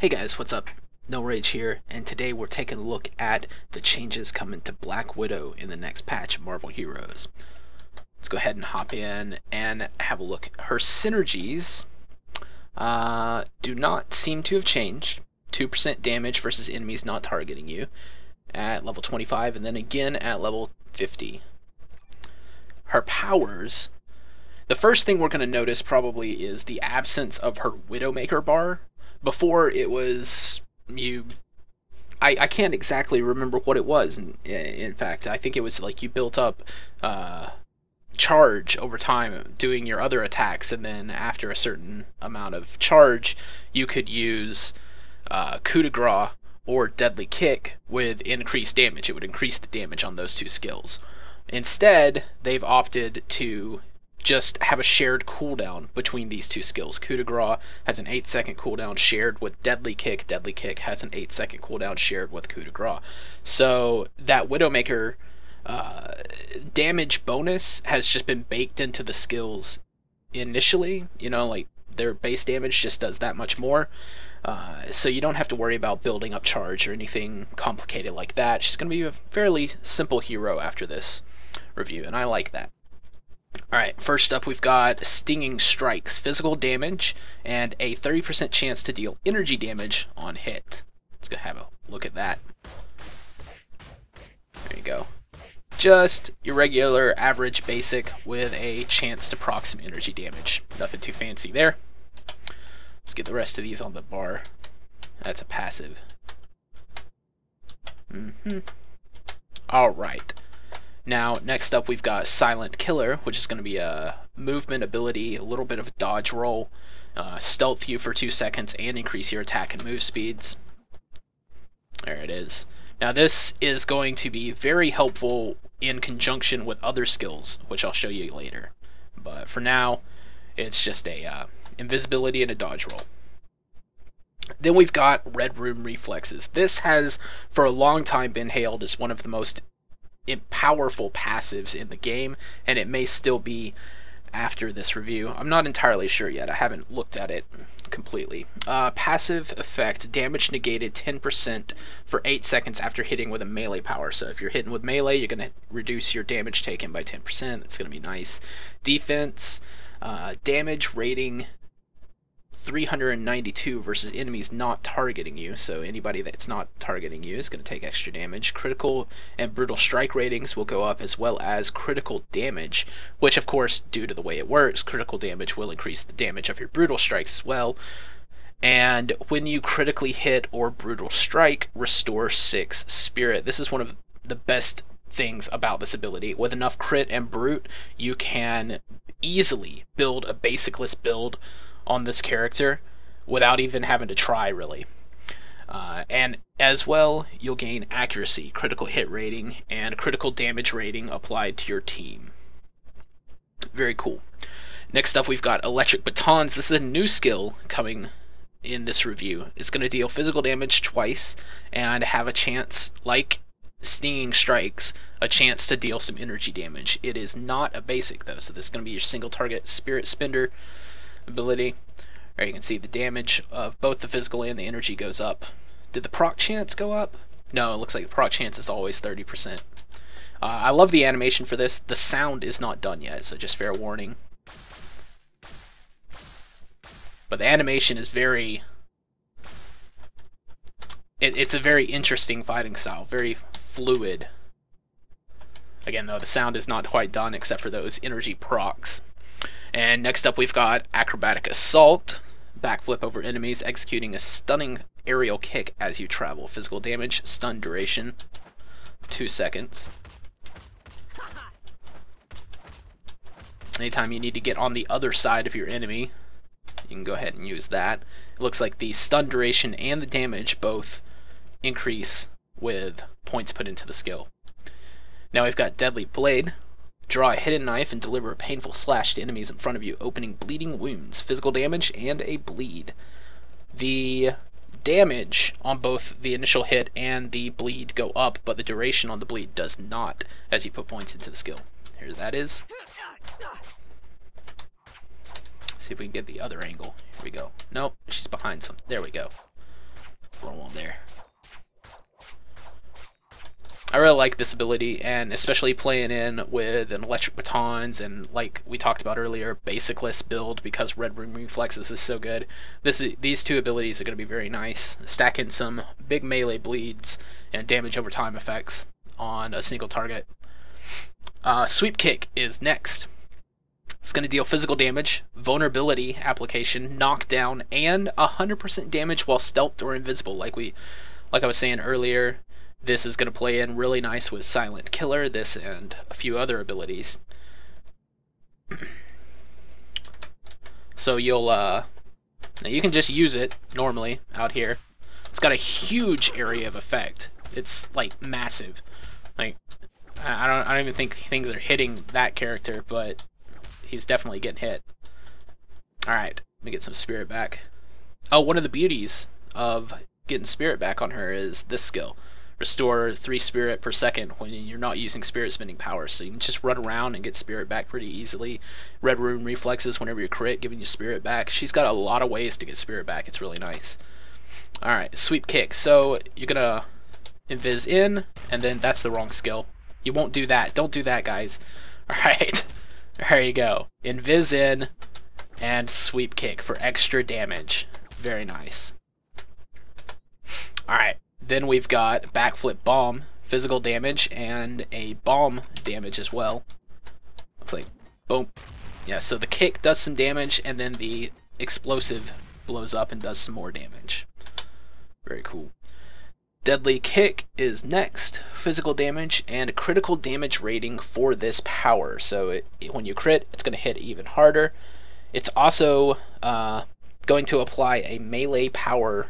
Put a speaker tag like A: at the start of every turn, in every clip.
A: Hey guys, what's up? NullRage here, and today we're taking a look at the changes coming to Black Widow in the next patch of Marvel Heroes. Let's go ahead and hop in and have a look. Her synergies do not seem to have changed. 2% damage versus enemies not targeting you at level 25, and then again at level 50. Her powers, the first thing we're going to notice probably is the absence of her Widowmaker bar. Before it was I can't exactly remember what it was. In fact, I think it was like you built up charge over time doing your other attacks, and then after a certain amount of charge, you could use coup de grace or deadly kick with increased damage. It would increase the damage on those two skills. Instead, they've opted to just have a shared cooldown between these two skills. Coup de grace has an 8-second cooldown shared with deadly kick. Deadly kick has an 8-second cooldown shared with coup de grace. So that Widowmaker damage bonus has just been baked into the skills initially. You know, like their base damage just does that much more. So you don't have to worry about building up charge or anything complicated like that. She's going to be a fairly simple hero after this review, and I like that. Alright, first up we've got Stinging Strikes, physical damage, and a 30% chance to deal energy damage on hit. Let's go have a look at that. There you go. Just your regular average basic with a chance to proc some energy damage. Nothing too fancy there. Let's get the rest of these on the bar. That's a passive. Alright. Now, next up we've got Silent Killer, which is going to be a movement ability, a little bit of a dodge roll, stealth you for 2 seconds, and increase your attack and move speeds. There it is. Now this is going to be very helpful in conjunction with other skills, which I'll show you later. But for now, it's just a invisibility and a dodge roll. Then we've got Red Room Reflexes. This has, for a long time, been hailed as one of the most powerful passives in the game, and it may still be after this review. I'm not entirely sure yet. I haven't looked at it completely. Passive effect, damage negated 10% for 8 seconds after hitting with a melee power. So if you're hitting with melee, you're going to reduce your damage taken by 10%. That's going to be nice. Defense, damage rating 392 versus enemies not targeting you, so anybody that's not targeting you is going to take extra damage. Critical and brutal strike ratings will go up, as well as critical damage, which of course, due to the way it works, critical damage will increase the damage of your brutal strikes as well. And when you critically hit or brutal strike, restore 6 spirit. This is one of the best things about this ability. With enough crit and brute, you can easily build a basicless build on this character without even having to try, really. And as well, you'll gain accuracy, critical hit rating, and critical damage rating applied to your team. Very cool. Next up we've got Electric Batons. This is a new skill coming in this review. It's going to deal physical damage twice and have a chance, like Stinging Strikes, a chance to deal some energy damage. It is not a basic though, so this is going to be your single target Spirit Spender ability. There you can see the damage of both the physical and the energy goes up. Did the proc chance go up? No, it looks like the proc chance is always 30%. I love the animation for this. The sound is not done yet, so just fair warning. But the animation is very... It's a very interesting fighting style, very fluid. Again, though, the sound is not quite done except for those energy procs. And next up we've got Acrobatic Assault, backflip over enemies, executing a stunning aerial kick as you travel. Physical damage, stun duration, 2 seconds. Anytime you need to get on the other side of your enemy, you can go ahead and use that. It looks like the stun duration and the damage both increase with points put into the skill. Now we've got Deadly Blade. Draw a hidden knife and deliver a painful slash to enemies in front of you, opening bleeding wounds, physical damage, and a bleed. The damage on both the initial hit and the bleed go up, but the duration on the bleed does not as you put points into the skill. Here that is. See if we can get the other angle. Here we go. Nope, she's behind some. There we go. roll on there. I really like this ability, and especially playing in with an electric batons and, like we talked about earlier, basicless build because Red Room Reflexes is so good. These two abilities are going to be very nice. Stacking some big melee bleeds and damage over time effects on a single target. Sweep Kick is next. It's going to deal physical damage, vulnerability application, knockdown, and 100% damage while stealthed or invisible. Like I was saying earlier, this is going to play in really nice with Silent Killer, this and a few other abilities. So you can just use it normally out here. It's got a huge area of effect. It's like massive. Like I don't even think things are hitting that character, but he's definitely getting hit. Alright, let me get some spirit back. Oh, one of the beauties of getting spirit back on her is this skill. Restore 3 spirit per second when you're not using spirit spending power, so you can just run around and get spirit back pretty easily. Red Rune Reflexes whenever you crit, giving you spirit back. She's got a lot of ways to get spirit back. It's really nice. Alright, Sweep Kick. So you're gonna invis in, and then that's the wrong skill. You won't do that. Don't do that, guys. Alright, there you go. Invis in and Sweep Kick for extra damage. Very nice. Alright. Then we've got Backflip Bomb, physical damage, and a bomb damage as well. Looks like, boom. Yeah, so the kick does some damage, and then the explosive blows up and does some more damage. Very cool. Deadly Kick is next. Physical damage and critical damage rating for this power. So when you crit, it's going to hit even harder. It's also going to apply a melee power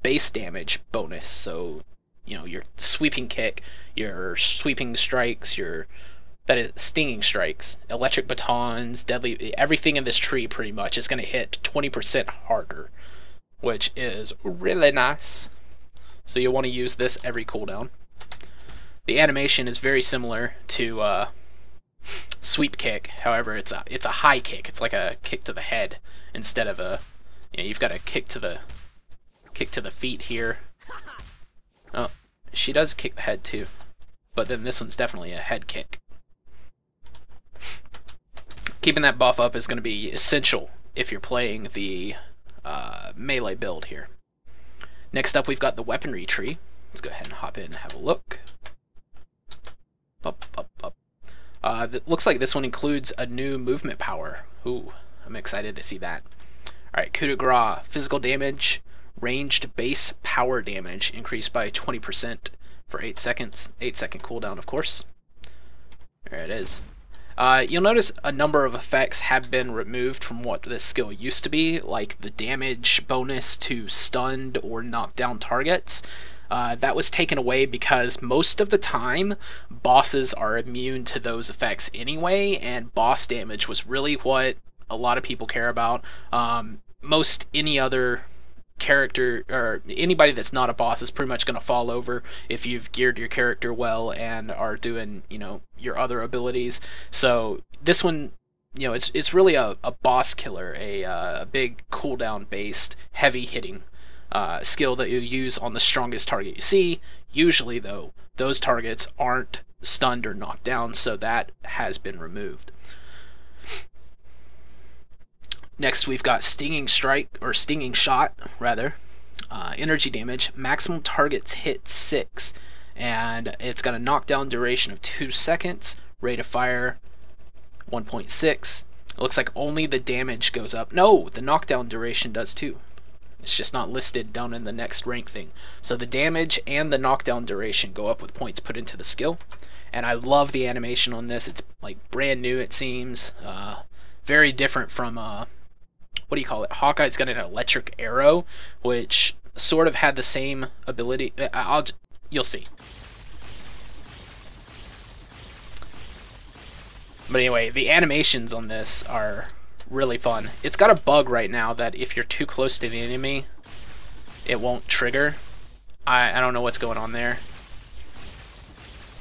A: base damage bonus, so your sweeping kick, your sweeping strikes, that is stinging strikes, electric batons, deadly, everything in this tree pretty much is going to hit 20% harder, which is really nice. So you'll want to use this every cooldown. The animation is very similar to Sweep Kick, however it's a high kick. It's like a kick to the head instead of a you've got a kick to the feet here. Oh, she does kick the head too, but then this one's definitely a head kick. Keeping that buff up is going to be essential if you're playing the melee build here. Next up, we've got the weaponry tree. Let's go ahead and hop in and have a look. Up, up, up. Looks like this one includes a new movement power. Ooh, I'm excited to see that. Alright, coup de grace, physical damage, ranged base power damage increased by 20% for 8 seconds. 8-second cooldown, of course. There it is. You'll notice a number of effects have been removed from what this skill used to be, like the damage bonus to stunned or knocked down targets. That was taken away because most of the time bosses are immune to those effects anyway, and boss damage was really what a lot of people care about. Most any other character or anybody that's not a boss is pretty much going to fall over if you've geared your character well and are doing your other abilities. So this one, it's really a boss killer, a big cooldown based heavy hitting skill that you use on the strongest target you see. Usually though, those targets aren't stunned or knocked down, so that has been removed. Next, we've got Stinging Strike, or Stinging Shot, rather. Energy damage, maximum targets hit 6, and it's got a knockdown duration of 2 seconds, rate of fire 1.6. It looks like only the damage goes up. No, the knockdown duration does too. It's just not listed down in the next rank thing. So the damage and the knockdown duration go up with points put into the skill. And I love the animation on this. It's like brand new, it seems. Very different from what do you call it? Hawkeye's got an electric arrow, which sort of had the same ability. You'll see. But anyway, the animations on this are really fun. It's got a bug right now that if you're too close to the enemy, it won't trigger. I don't know what's going on there.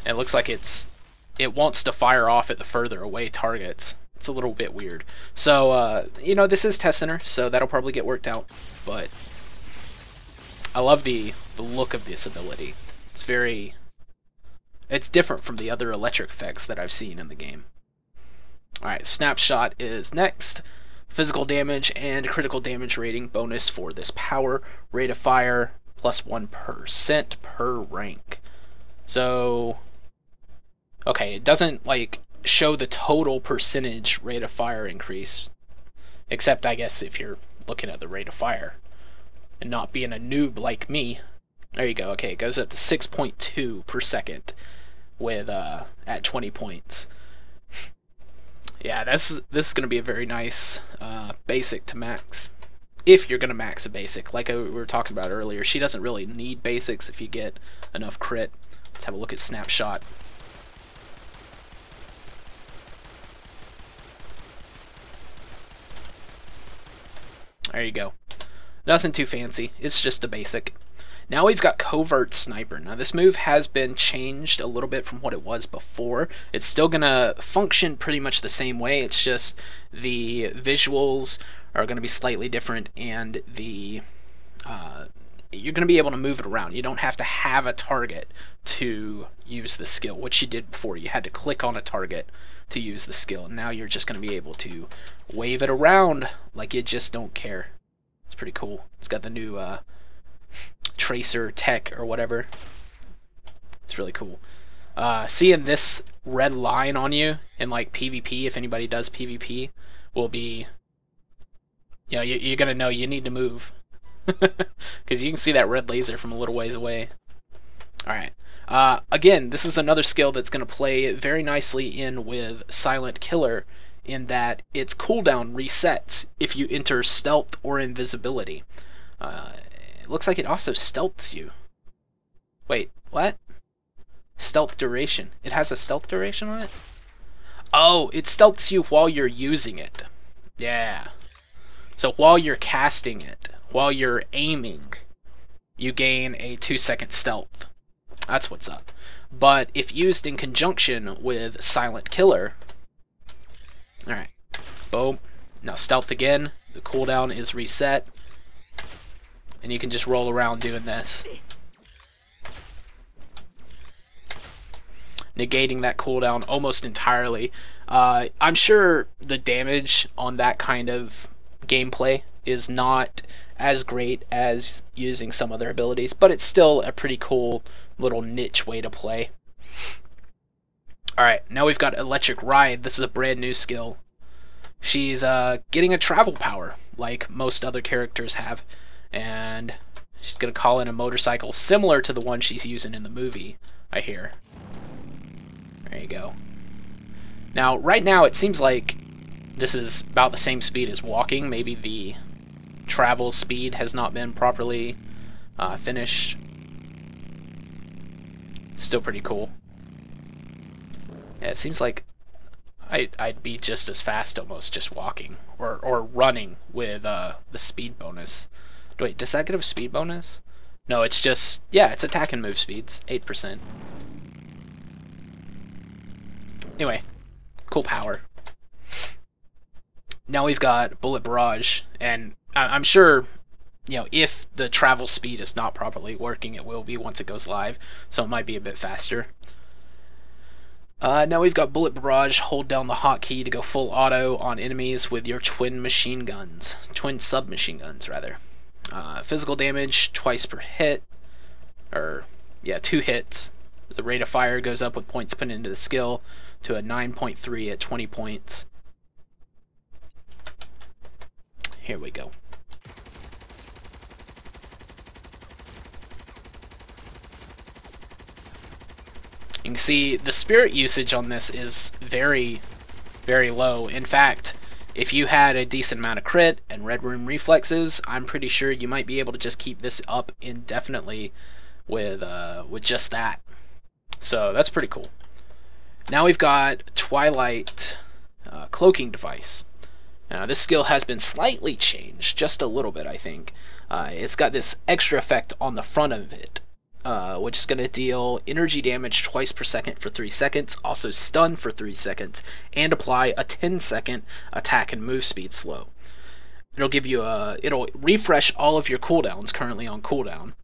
A: It looks like it wants to fire off at the further away targets. It's a little bit weird. So, this is Test Center, so that'll probably get worked out. But I love the look of this ability. It's different from the other electric effects that I've seen in the game. Alright, Snapshot is next. Physical damage and critical damage rating bonus for this power. Rate of fire plus 1% per rank. So, okay, it doesn't like show the total percentage rate of fire increase, except I guess if you're looking at the rate of fire and not being a noob like me. There you go. Okay, it goes up to 6.2 per second with at 20 points. Yeah, this is going to be a very nice basic to max. If you're going to max a basic, like we were talking about earlier, she doesn't really need basics if you get enough crit. Let's have a look at Snapshot. There you go. Nothing too fancy. It's just a basic. Now we've got Covert Sniper. Now this move has been changed a little bit from what it was before. It's still going to function pretty much the same way. It's just the visuals are going to be slightly different, and the you're going to be able to move it around. You don't have to have a target to use the skill, which you did before. You had to click on a target to use the skill, and now you're just going to be able to wave it around like you just don't care. It's pretty cool. It's got the new tracer tech or whatever. It's really cool. Seeing this red line on you in like PvP, if anybody does PvP, will be, you know, you're gonna know you need to move because you can see that red laser from a little ways away. All right. Again, this is another skill that's going to play very nicely in with Silent Killer, in that its cooldown resets if you enter stealth or invisibility. It looks like it also stealths you. Wait, what? Stealth duration. It has a stealth duration on it? Oh, it stealths you while you're using it. Yeah. So while you're casting it, while you're aiming, you gain a 2-second stealth. That's what's up. But if used in conjunction with Silent Killer, alright, boom. Now stealth again, the cooldown is reset, and you can just roll around doing this, negating that cooldown almost entirely. I'm sure the damage on that kind of gameplay is not as great as using some other abilities, but it's still a pretty cool little niche way to play. Alright, now we've got Electric Ride. This is a brand new skill. She's getting a travel power like most other characters have, and she's going to call in a motorcycle similar to the one she's using in the movie, I hear. There you go. Now, right now it seems like this is about the same speed as walking. Maybe the travel speed has not been properly finished. Still pretty cool. Yeah, it seems like I'd be just as fast almost just walking or running with the speed bonus. Wait, does that get a speed bonus? No, it's just, yeah, it's attack and move speeds, 8%. Anyway, cool power. Now we've got Bullet Barrage, and I'm sure, you know, if the travel speed is not properly working, it will be once it goes live, so it might be a bit faster. Now we've got Bullet Barrage. Hold down the hotkey to go full auto on enemies with your twin submachine guns, rather. Physical damage twice per hit, or yeah, 2 hits. The rate of fire goes up with points put into the skill to a 9.3 at 20 points. Here we go. You can see the spirit usage on this is very, very low. In fact, if you had a decent amount of crit and red room reflexes, I'm pretty sure you might be able to just keep this up indefinitely with just that. So that's pretty cool. Now we've got Twilight Cloaking Device. Now this skill has been slightly changed, just a little bit, I think. It's got this extra effect on the front of it, which is going to deal energy damage twice per second for 3 seconds, also stun for 3 seconds, and apply a 10-second attack and move speed slow. It'll give you it'll refresh all of your cooldowns currently on cooldown,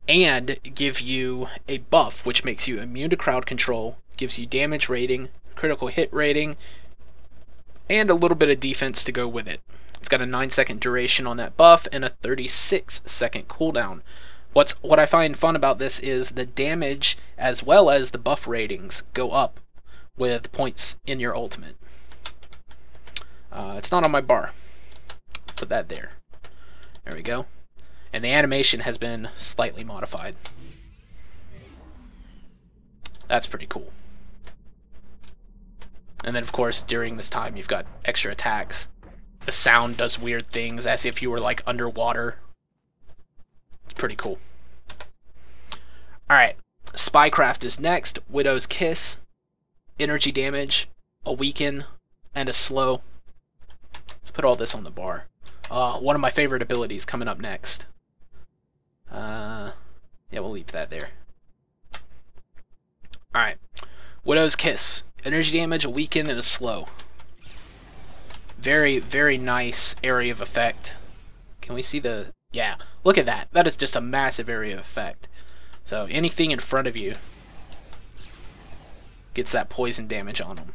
A: and give you a buff which makes you immune to crowd control, gives you damage rating, critical hit rating, and a little bit of defense to go with it. It's got a 9-second duration on that buff and a 36-second cooldown. What I find fun about this is the damage as well as the buff ratings go up with points in your ultimate. It's not on my bar. Put that there. There we go. And the animation has been slightly modified. That's pretty cool. And then of course during this time you've got extra attacks. The sound does weird things as if you were like underwater. It's pretty cool. Alright, Spycraft is next. Widow's Kiss, energy damage, a weaken, and a slow. Let's put all this on the bar. One of my favorite abilities coming up next. Yeah, we'll leave that there. Alright, Widow's Kiss, energy damage, a weaken, and a slow. Very, very nice area of effect. Can we see the... Yeah, look at that. That is just a massive area of effect. So anything in front of you gets that poison damage on them.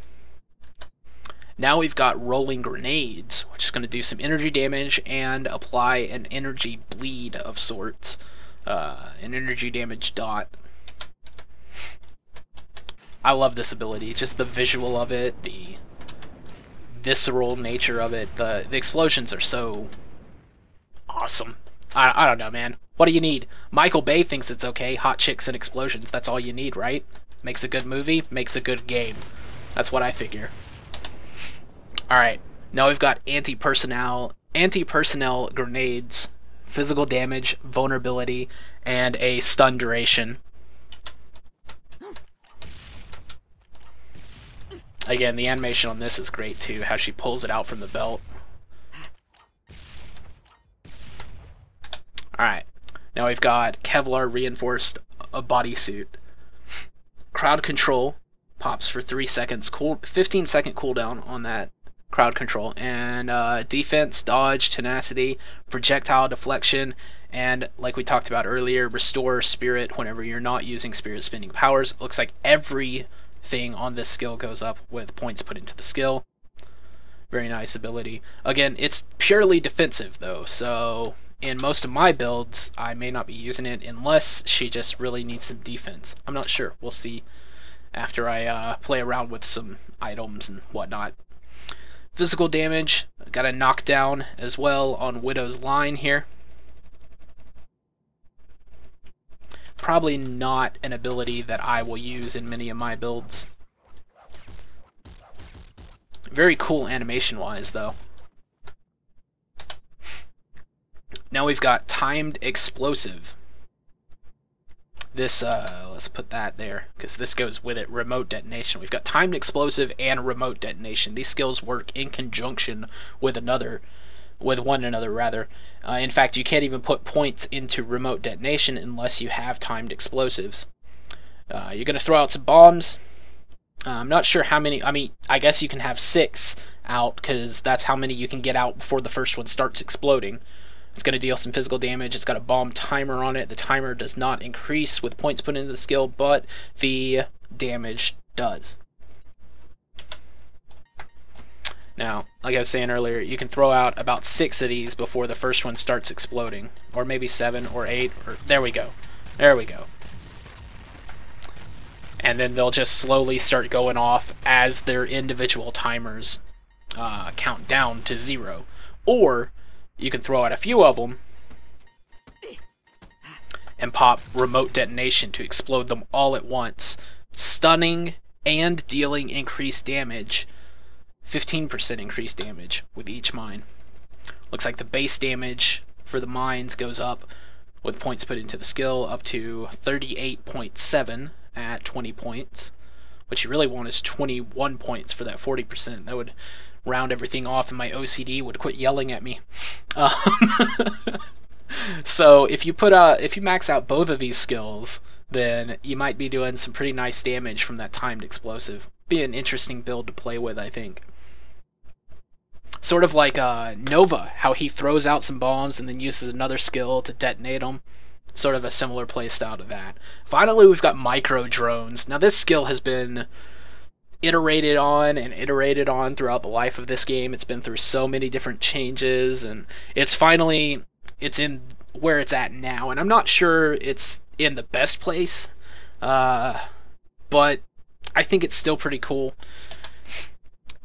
A: Now we've got Rolling Grenades, which is going to do some energy damage and apply an energy bleed of sorts. An energy damage dot. I love this ability. Just the visual of it, the visceral nature of it. The explosions are so awesome. I don't know, man. What do you need? Michael Bay thinks it's okay. Hot chicks and explosions. That's all you need, right? Makes a good movie, makes a good game. That's what I figure. Alright, now we've got anti-personnel grenades, physical damage, vulnerability, and a stun duration. Again, the animation on this is great too, how she pulls it out from the belt. Alright, now we've got Kevlar reinforced bodysuit. Crowd control pops for 3 seconds, 15-second cooldown on that crowd control, and defense, dodge, tenacity, projectile deflection, and like we talked about earlier, restore spirit whenever you're not using spirit spending powers. Looks like everything on this skill goes up with points put into the skill. Very nice ability. Again, it's purely defensive though, so in most of my builds I may not be using it unless she just really needs some defense. I'm not sure. We'll see after I play around with some items and whatnot. Physical damage, got a knockdown as well on Widow's line here. Probably not an ability that I will use in many of my builds. Very cool animation wise though. Now we've got timed explosive. This, let's put that there, because this goes with it, remote detonation. We've got timed explosive and remote detonation. These skills work in conjunction with one another. In fact, you can't even put points into remote detonation unless you have timed explosives. You're going to throw out some bombs. I'm not sure how many, I guess you can have 6 out, because that's how many you can get out before the first one starts exploding. It's going to deal some physical damage. It's got a bomb timer on it. The timer does not increase with points put into the skill, but the damage does. Now, like I was saying earlier, you can throw out about 6 of these before the first one starts exploding. Or maybe 7 or 8. Or there we go. There we go. And then they'll just slowly start going off as their individual timers count down to 0. Or you can throw out a few of them and pop remote detonation to explode them all at once, stunning and dealing increased damage, 15% increased damage with each mine. Looks like the base damage for the mines goes up with points put into the skill up to 38.7 at 20 points. What you really want is 21 points for that 40%. That would round everything off and my OCD would quit yelling at me. So if you max out both of these skills, then you might be doing some pretty nice damage from that timed explosive. Be an interesting build to play with, I think. Sort of like Nova, how he throws out some bombs and then uses another skill to detonate them. sort of a similar playstyle to that. Finally, we've got micro drones. Now, this skill has been iterated on and iterated on throughout the life of this game. It's been through so many different changes, and it's in where it's at now. And I'm not sure it's in the best place, but I think it's still pretty cool.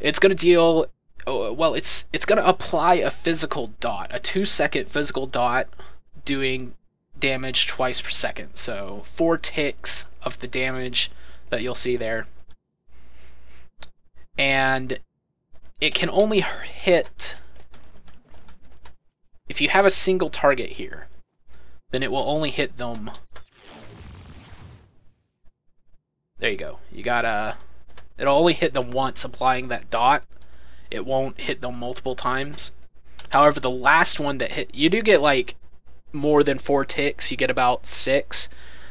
A: It's going to deal, well, it's going to apply a physical dot, a 2-second physical dot, doing damage twice per second. So 4 ticks of the damage that you'll see there. And it can only hit, if you have a single target here, then it will only hit them. There you go. You got it'll only hit them once applying that dot. It won't hit them multiple times. However, the last one that hit, you do get like more than 4 ticks. You get about 6.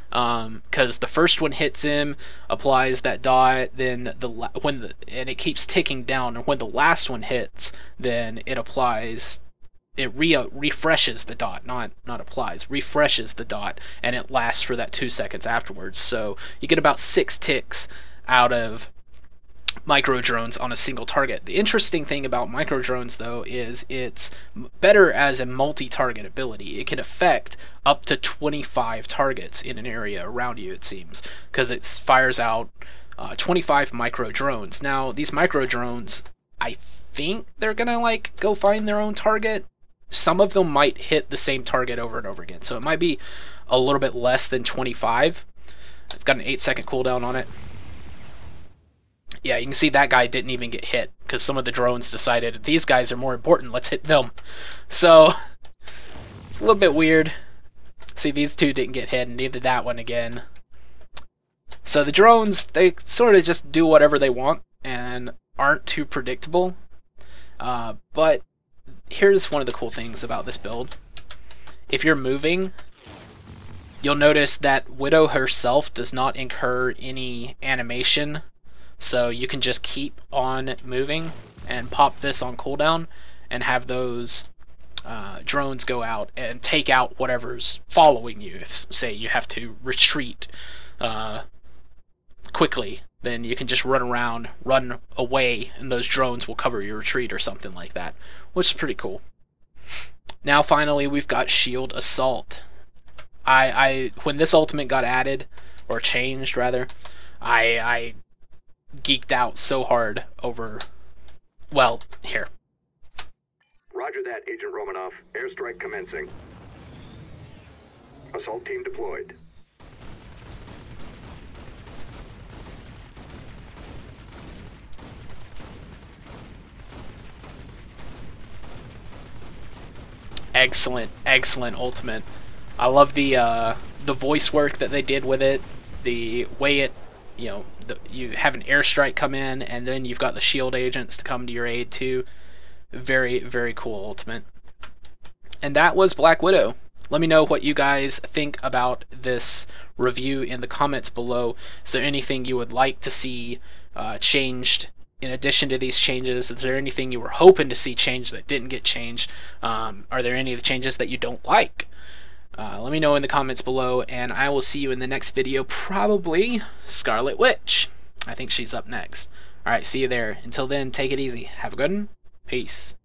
A: Because the first one hits him, applies that dot, then and it keeps ticking down, and when the last one hits, then it applies, it refreshes the dot, not applies, refreshes the dot, and it lasts for that 2 seconds afterwards. So you get about 6 ticks out of micro drones on a single target. The interesting thing about micro drones, though, is it's better as a multi-target ability. It can affect up to 25 targets in an area around you, it seems, because it fires out 25 micro drones. Now, these micro drones, I think they're gonna like go find their own target. Some of them might hit the same target over and over again, so it might be a little bit less than 25. It's got an 8-second cooldown on it. Yeah, you can see that guy didn't even get hit because some of the drones decided these guys are more important, let's hit them. So it's a little bit weird. See, these two didn't get hit, and neither that one again. So the drones, they sort of just do whatever they want and aren't too predictable. But here's one of the cool things about this build. If you're moving, you'll notice that Widow herself does not incur any animation. So you can just keep on moving and pop this on cooldown and have those drones go out and take out whatever's following you. If, say, you have to retreat quickly, then you can just run around, run away, and those drones will cover your retreat or something like that, which is pretty cool. Now finally we've got Shield Assault. When this ultimate got added, or changed rather, I geeked out so hard over, well, here.
B: Roger that, Agent Romanoff. Airstrike commencing. Assault team deployed.
A: Excellent, excellent ultimate. I love the voice work that they did with it, the way it, you know, you have an airstrike come in, and then you've got the shield agents to come to your aid too. Very, very cool ultimate. And that was Black Widow. Let me know what you guys think about this review in the comments below. Is there anything you would like to see changed in addition to these changes? Is there anything you were hoping to see changed that didn't get changed? Are there any of the changes that you don't like? Let me know in the comments below, and I will see you in the next video, probably Scarlet Witch. I think she's up next. Alright, see you there. Until then, take it easy. Have a good one. Peace.